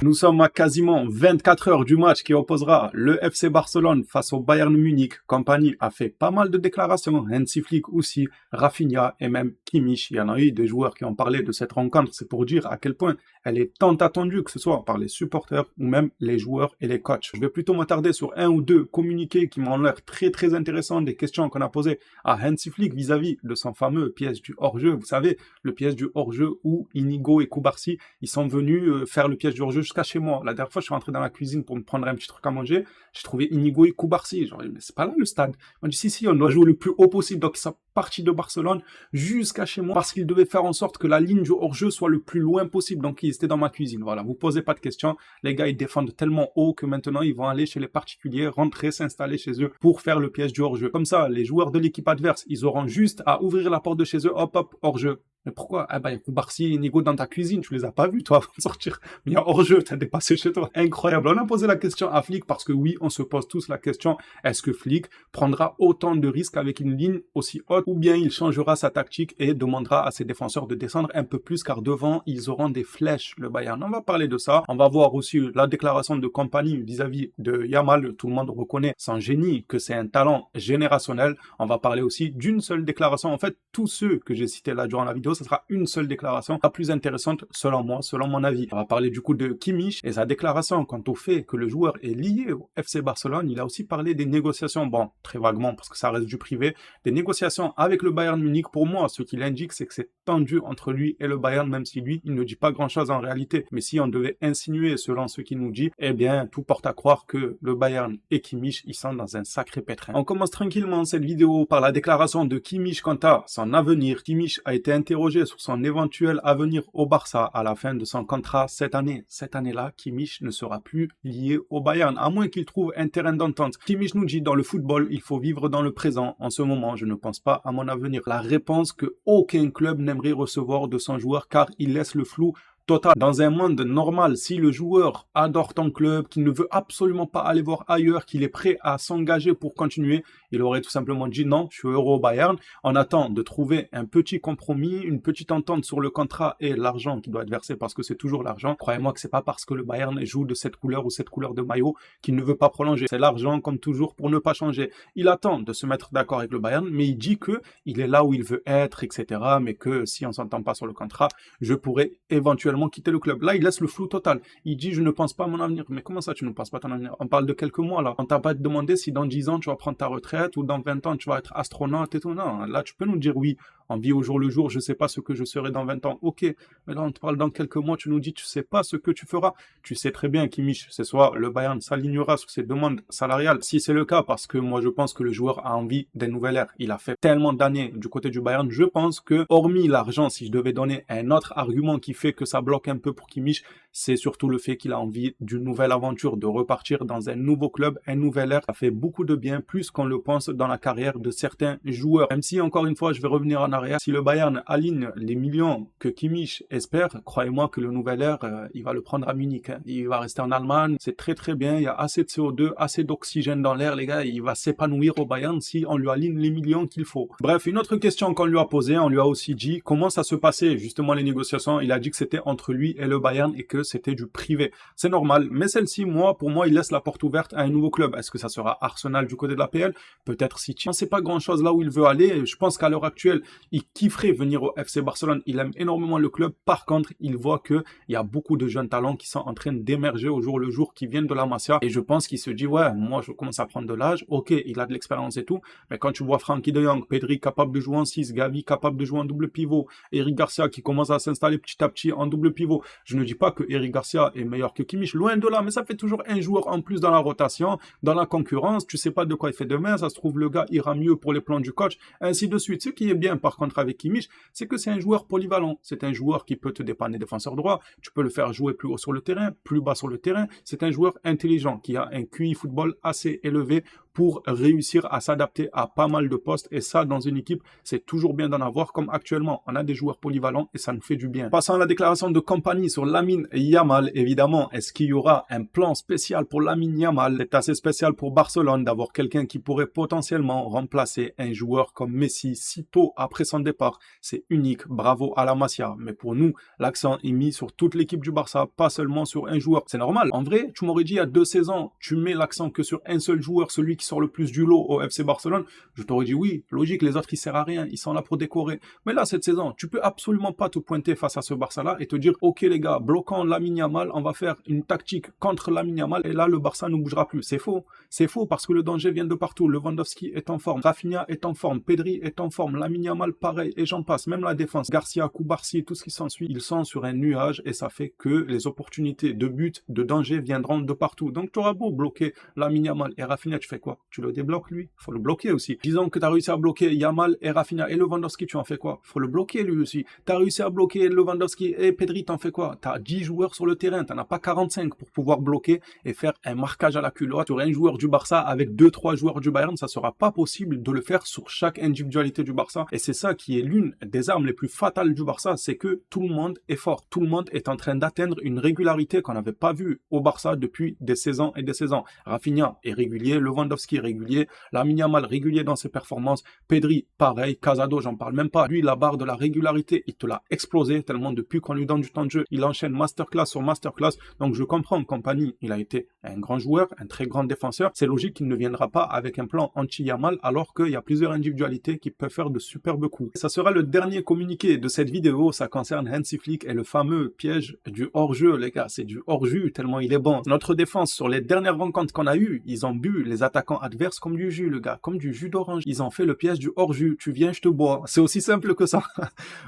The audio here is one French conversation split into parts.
Nous sommes à quasiment 24 heures du match qui opposera le FC Barcelone face au Bayern Munich. Kompany a fait pas mal de déclarations, Hansi Flick aussi, Rafinha et même Kimmich. Il y en a eu des joueurs qui ont parlé de cette rencontre. C'est pour dire à quel point elle est tant attendue, que ce soit par les supporters ou même les joueurs et les coachs. Je vais plutôt m'attarder sur un ou deux communiqués qui m'ont l'air très intéressants, des questions qu'on a posées à Hansi Flick vis-à-vis de son fameux piège du hors-jeu. Vous savez, le piège du hors-jeu où Inigo et Cubarsí, ils sont venus faire le piège du hors-jeu jusqu'à chez moi. La dernière fois, je suis rentré dans la cuisine pour me prendre un petit truc à manger. J'ai trouvé Inigo et Cubarsí. Genre, mais c'est pas là le stade. On dit si, on doit jouer le plus haut possible. Donc, ils sont partis de Barcelone jusqu'à chez moi parce qu'ils devaient faire en sorte que la ligne du hors-jeu soit le plus loin possible. Donc, ils étaient dans ma cuisine. Voilà, vous posez pas de questions. Les gars, ils défendent tellement haut que maintenant, ils vont aller chez les particuliers, rentrer, s'installer chez eux pour faire le piège du hors-jeu. Comme ça, les joueurs de l'équipe adverse, ils auront juste à ouvrir la porte de chez eux, hop, hors-jeu. Mais pourquoi? Ah ben, il y a Cubarsí et Inigo dans ta cuisine, tu les as pas vus, toi, avant de sortir. Mais il y a hors-jeu, t'as dépassé chez toi. Incroyable. On a posé la question à Flick parce que oui, on se pose tous la question, est-ce que Flick prendra autant de risques avec une ligne aussi haute ou bien il changera sa tactique et demandera à ses défenseurs de descendre un peu plus car devant, ils auront des flèches, le Bayern. On va parler de ça. On va voir aussi la déclaration de Kompany vis-à-vis de Yamal. Tout le monde reconnaît son génie, que c'est un talent générationnel. On va parler aussi d'une seule déclaration. En fait, tous ceux que j'ai cités là durant la vidéo, ce sera une seule déclaration, la plus intéressante selon moi, selon mon avis. On va parler du coup de Kimmich et sa déclaration quant au fait que le joueur est lié au FC Barcelone. Il a aussi parlé des négociations, bon, très vaguement parce que ça reste du privé, des négociations avec le Bayern Munich. Pour moi, ce qu'il indique, c'est que c'est tendu entre lui et le Bayern, même si lui, il ne dit pas grand-chose en réalité. Mais si on devait insinuer selon ce qu'il nous dit, eh bien, tout porte à croire que le Bayern et Kimmich, ils sont dans un sacré pétrin. On commence tranquillement cette vidéo par la déclaration de Kimmich quant à son avenir. Kimmich a été interrogé sur son éventuel avenir au Barça à la fin de son contrat cette année. Cette année-là, Kimmich ne sera plus lié au Bayern, à moins qu'il trouve un terrain d'entente. Kimmich nous dit, dans le football, il faut vivre dans le présent. En ce moment, je ne pense pas à mon avenir. La réponse que aucun club n'aimerait recevoir de son joueur car il laisse le flou total. Dans un monde normal, si le joueur adore ton club, qu'il ne veut absolument pas aller voir ailleurs, qu'il est prêt à s'engager pour continuer, il aurait tout simplement dit non, je suis heureux au Bayern. On attend de trouver un petit compromis, une petite entente sur le contrat et l'argent qui doit être versé parce que c'est toujours l'argent. Croyez-moi que c'est pas parce que le Bayern joue de cette couleur ou cette couleur de maillot qu'il ne veut pas prolonger. C'est l'argent comme toujours pour ne pas changer. Il attend de se mettre d'accord avec le Bayern, mais il dit que il est là où il veut être, etc. Mais que si on s'entend pas sur le contrat, je pourrais éventuellement quitter le club. Là, il laisse le flou total. Il dit, je ne pense pas à mon avenir. Mais comment ça, tu ne penses pas à ton avenir? On parle de quelques mois, là. On t'a pas demandé si dans 10 ans, tu vas prendre ta retraite ou dans 20 ans, tu vas être astronaute et tout. Non, là, tu peux nous dire oui. On vit au jour le jour, je sais pas ce que je serai dans 20 ans. Ok, mais là, on te parle dans quelques mois, tu nous dis, tu sais pas ce que tu feras. Tu sais très bien, Kimmich, c'est soit le Bayern s'alignera sur ses demandes salariales. Si c'est le cas, parce que moi, je pense que le joueur a envie d'un nouvel ère. Il a fait tellement d'années du côté du Bayern. Je pense que, hormis l'argent, si je devais donner un autre argument qui fait que ça bloque un peu pour Kimmich, c'est surtout le fait qu'il a envie d'une nouvelle aventure, de repartir dans un nouveau club, un nouvel ère. Ça fait beaucoup de bien, plus qu'on le pense dans la carrière de certains joueurs. Même si, encore une fois, je vais revenir en arrière, si le Bayern aligne les millions que Kimmich espère, croyez-moi que le nouvel ère, il va le prendre à Munich. Hein. Il va rester en Allemagne, c'est très bien, il y a assez de CO2, assez d'oxygène dans l'air, les gars, il va s'épanouir au Bayern si on lui aligne les millions qu'il faut. Bref, une autre question qu'on lui a posée, on lui a aussi dit comment ça se passait justement les négociations. Il a dit que c'était entre lui et le Bayern et que c'était du privé. C'est normal, mais celle-ci, pour moi, il laisse la porte ouverte à un nouveau club. Est-ce que ça sera Arsenal du côté de la PL? Peut-être City. On ne sait pas grand-chose là où il veut aller. Je pense qu'à l'heure actuelle, il kifferait venir au FC Barcelone. Il aime énormément le club. Par contre, il voit qu'il y a beaucoup de jeunes talents qui sont en train d'émerger au jour le jour, qui viennent de la Masia. Et je pense qu'il se dit, ouais, moi, je commence à prendre de l'âge. Ok, il a de l'expérience et tout. Mais quand tu vois Frenkie de Jong, Pedri capable de jouer en 6, Gavi capable de jouer en double pivot, Eric Garcia qui commence à s'installer petit à petit en double pivot. Je ne dis pas que Eric Garcia est meilleur que Kimmich, loin de là, mais ça fait toujours un joueur en plus dans la rotation, dans la concurrence. Tu sais pas de quoi il fait demain. Ça se trouve, le gars ira mieux pour les plans du coach, ainsi de suite. Ce qui est bien, par contre, avec Kimmich, c'est que c'est un joueur polyvalent. C'est un joueur qui peut te dépanner défenseur droit. Tu peux le faire jouer plus haut sur le terrain, plus bas sur le terrain. C'est un joueur intelligent qui a un QI football assez élevé pour réussir à s'adapter à pas mal de postes. Et ça, dans une équipe, c'est toujours bien d'en avoir, comme actuellement, on a des joueurs polyvalents et ça nous fait du bien. Passons à la déclaration de Kompany sur Lamine Yamal, évidemment. Est-ce qu'il y aura un plan spécial pour Lamine Yamal? C'est assez spécial pour Barcelone d'avoir quelqu'un qui pourrait potentiellement remplacer un joueur comme Messi si tôt après son départ. C'est unique, bravo à la Masia. Mais pour nous, l'accent est mis sur toute l'équipe du Barça, pas seulement sur un joueur. C'est normal. En vrai, tu m'aurais dit il y a 2 saisons, tu mets l'accent que sur un seul joueur, celui qui sort le plus du lot au FC Barcelone. Je t'aurais dit oui, logique, les autres ils servent à rien, ils sont là pour décorer. Mais là, cette saison, tu peux absolument pas te pointer face à ce Barça-là et te dire ok les gars, bloquant Lamine Yamal, on va faire une tactique contre Lamine Yamal et là le Barça ne bougera plus. C'est faux. C'est faux parce que le danger vient de partout. Lewandowski est en forme, Rafinha est en forme, Pedri est en forme, Lamine Yamal pareil et j'en passe. Même la défense, Garcia, Koubarsi, tout ce qui s'ensuit, ils sont sur un nuage et ça fait que les opportunités de but, de danger viendront de partout. Donc tu auras beau bloquer Lamine Yamal et Rafinha, tu fais quoi? Tu le débloques lui? Faut le bloquer aussi. Disons que tu as réussi à bloquer Yamal et Rafinha et Lewandowski, tu en fais quoi? Faut le bloquer lui aussi. Tu as réussi à bloquer Lewandowski et Pedri, t'en fais quoi? Tu as 10 joueurs sur le terrain, t'en as pas 45 pour pouvoir bloquer et faire un marquage à la culotte sur un joueur du Barça avec 2-3 joueurs du Bayern. Ça sera pas possible de le faire sur chaque individualité du Barça et c'est ça qui est l'une des armes les plus fatales du Barça, c'est que tout le monde est fort. Tout le monde est en train d'atteindre une régularité qu'on n'avait pas vue au Barça depuis des saisons et des saisons. Rafinha est régulier, Lewandowski est régulier, Lamine Yamal régulier dans ses performances, Pedri pareil, Casado j'en parle même pas. Lui la barre de la régularité, il te l'a explosé tellement depuis qu'on lui donne du temps de jeu, il enchaîne masterclass sur masterclass. Donc je comprends Kompany, il a été un grand joueur, un très grand défenseur. C'est logique qu'il ne viendra pas avec un plan anti-Yamal alors qu'il y a plusieurs individualités qui peuvent faire de superbes coups. Ça sera le dernier communiqué de cette vidéo, ça concerne Hansi Flick et le fameux piège du hors-jeu, les gars, c'est du hors-jeu tellement il est bon. Notre défense sur les dernières rencontres qu'on a eues, ils ont bu les attaquants adverses comme du jus, le gars, comme du jus d'orange. Ils ont fait le piège du hors-jeu, tu viens, je te bois. C'est aussi simple que ça.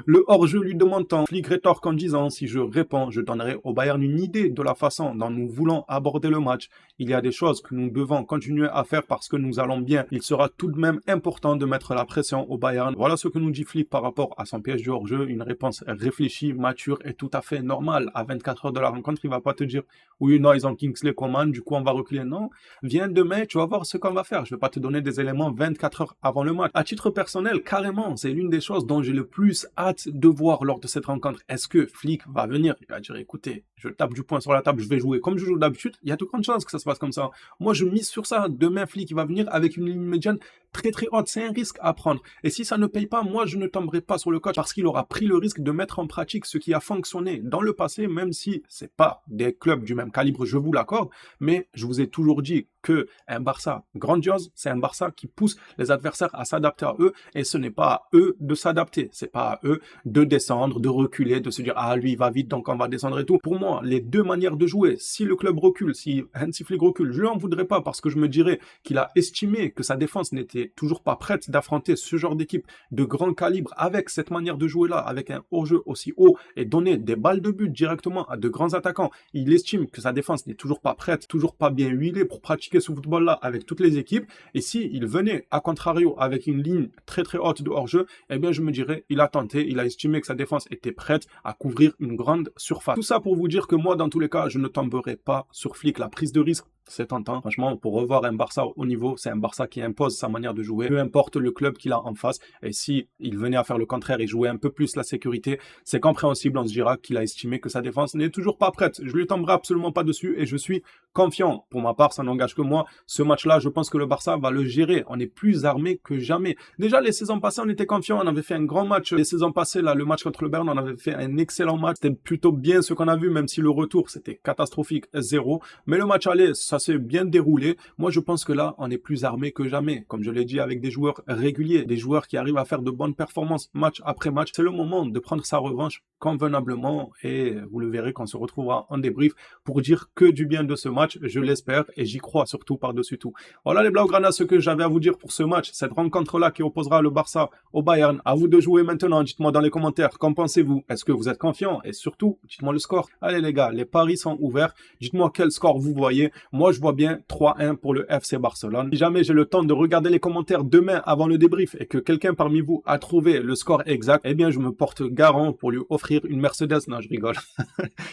Le hors-jeu lui demande tant. Flick rétorque en disant, si je réponds, je donnerai au Bayern une idée de la façon dont nous voulons aborder le match. Il y a des choses que nous devons continuer à faire parce que nous allons bien. Il sera tout de même important de mettre la pression au Bayern. Voilà ce que nous dit Flick par rapport à son piège du hors-jeu, une réponse réfléchie, mature et tout à fait normale. À 24 heures de la rencontre, il va pas te dire oui, non, ils ont Kingsley Coman, du coup on va reculer. Non, viens demain, tu vas voir ce qu'on va faire. Je vais pas te donner des éléments 24 heures avant le match. À titre personnel, carrément, c'est l'une des choses dont j'ai le plus hâte de voir lors de cette rencontre. Est-ce que Flick va venir? Il va dire écoutez, je tape du poing sur la table, je vais jouer comme je joue d'habitude. Il y a de grandes chances que ça se passe comme ça. Moi, je mise sur ça. Demain, Flick il va venir avec une ligne médiane très très haute. C'est un risque à prendre. Et si ça ne paye pas, moi, je ne tomberai pas sur le coach parce qu'il aura pris le risque de mettre en pratique ce qui a fonctionné dans le passé, même si c'est pas des clubs du même calibre, je vous l'accorde, mais je vous ai toujours dit que un Barça grandiose, c'est un Barça qui pousse les adversaires à s'adapter à eux et ce n'est pas à eux de s'adapter, c'est pas à eux de descendre, de reculer, de se dire ah lui il va vite donc on va descendre et tout. Pour moi, les deux manières de jouer, si le club recule, si Hansi Flick recule, je lui en voudrais pas parce que je me dirais qu'il a estimé que sa défense n'était toujours pas prête d'affronter ce genre d'équipe de grand calibre avec cette manière de jouer là, avec un hors-jeu aussi haut et donner des balles de but directement à de grands attaquants. Il estime que sa défense n'est toujours pas prête, toujours pas bien huilée pour pratiquer ce football-là avec toutes les équipes. Et si il venait, à contrario, avec une ligne très très haute de hors-jeu, eh bien je me dirais, il a tenté, il a estimé que sa défense était prête à couvrir une grande surface. Tout ça pour vous dire que moi, dans tous les cas, je ne tomberai pas sur Flick. La prise de risque, c'est tentant. Franchement, pour revoir un Barça au niveau, c'est un Barça qui impose sa manière de jouer, peu importe le club qu'il a en face. Et si il venait à faire le contraire et jouer un peu plus la sécurité, c'est compréhensible. On se dira qu'il a estimé que sa défense n'est toujours pas prête. Je lui tomberai absolument pas dessus et je suis confiant. Pour ma part, ça n'engage que moi. Ce match-là, je pense que le Barça va le gérer. On est plus armé que jamais. Déjà, les saisons passées, on était confiants. On avait fait un grand match. Les saisons passées, là, le match contre le Bayern, on avait fait un excellent match. C'était plutôt bien ce qu'on a vu, même si le retour, c'était catastrophique, 0. Mais le match aller, ça s'est bien déroulé. Moi, je pense que là, on est plus armé que jamais. Comme je l'ai dit, avec des joueurs réguliers, des joueurs qui arrivent à faire de bonnes performances match après match. C'est le moment de prendre sa revanche convenablement et vous le verrez quand on se retrouvera en débrief pour dire que du bien de ce match, je l'espère et j'y crois surtout par-dessus tout. Voilà les Blaugrana, ce que j'avais à vous dire pour ce match, cette rencontre-là qui opposera le Barça au Bayern. À vous de jouer maintenant, dites-moi dans les commentaires, qu'en pensez-vous? Est-ce que vous êtes confiant? Et surtout, dites-moi le score. Allez les gars, les paris sont ouverts. Dites-moi quel score vous voyez. Moi, je vois bien 3-1 pour le FC Barcelone. Si jamais j'ai le temps de regarder les commentaires demain avant le débrief et que quelqu'un parmi vous a trouvé le score exact, eh bien je me porte garant pour lui offrir offrir une Mercedes. Non, je rigole.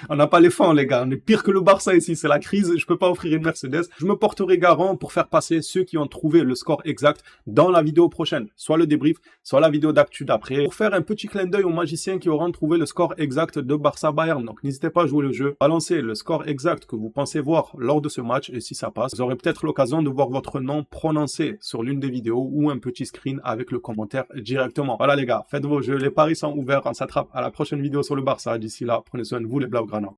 On n'a pas les fonds, les gars. On est pire que le Barça ici. C'est la crise. Je peux pas offrir une Mercedes. Je me porterai garant pour faire passer ceux qui ont trouvé le score exact dans la vidéo prochaine. Soit le débrief, soit la vidéo d'actu d'après. Pour faire un petit clin d'œil aux magiciens qui auront trouvé le score exact de Barça-Bayern. Donc, n'hésitez pas à jouer le jeu. Balancez le score exact que vous pensez voir lors de ce match. Et si ça passe, vous aurez peut-être l'occasion de voir votre nom prononcé sur l'une des vidéos ou un petit screen avec le commentaire directement. Voilà les gars, faites vos jeux. Les paris sont ouverts. On s'attrape à la prochaine vidéo sur le Barça. D'ici là, prenez soin de vous les Blaugrana.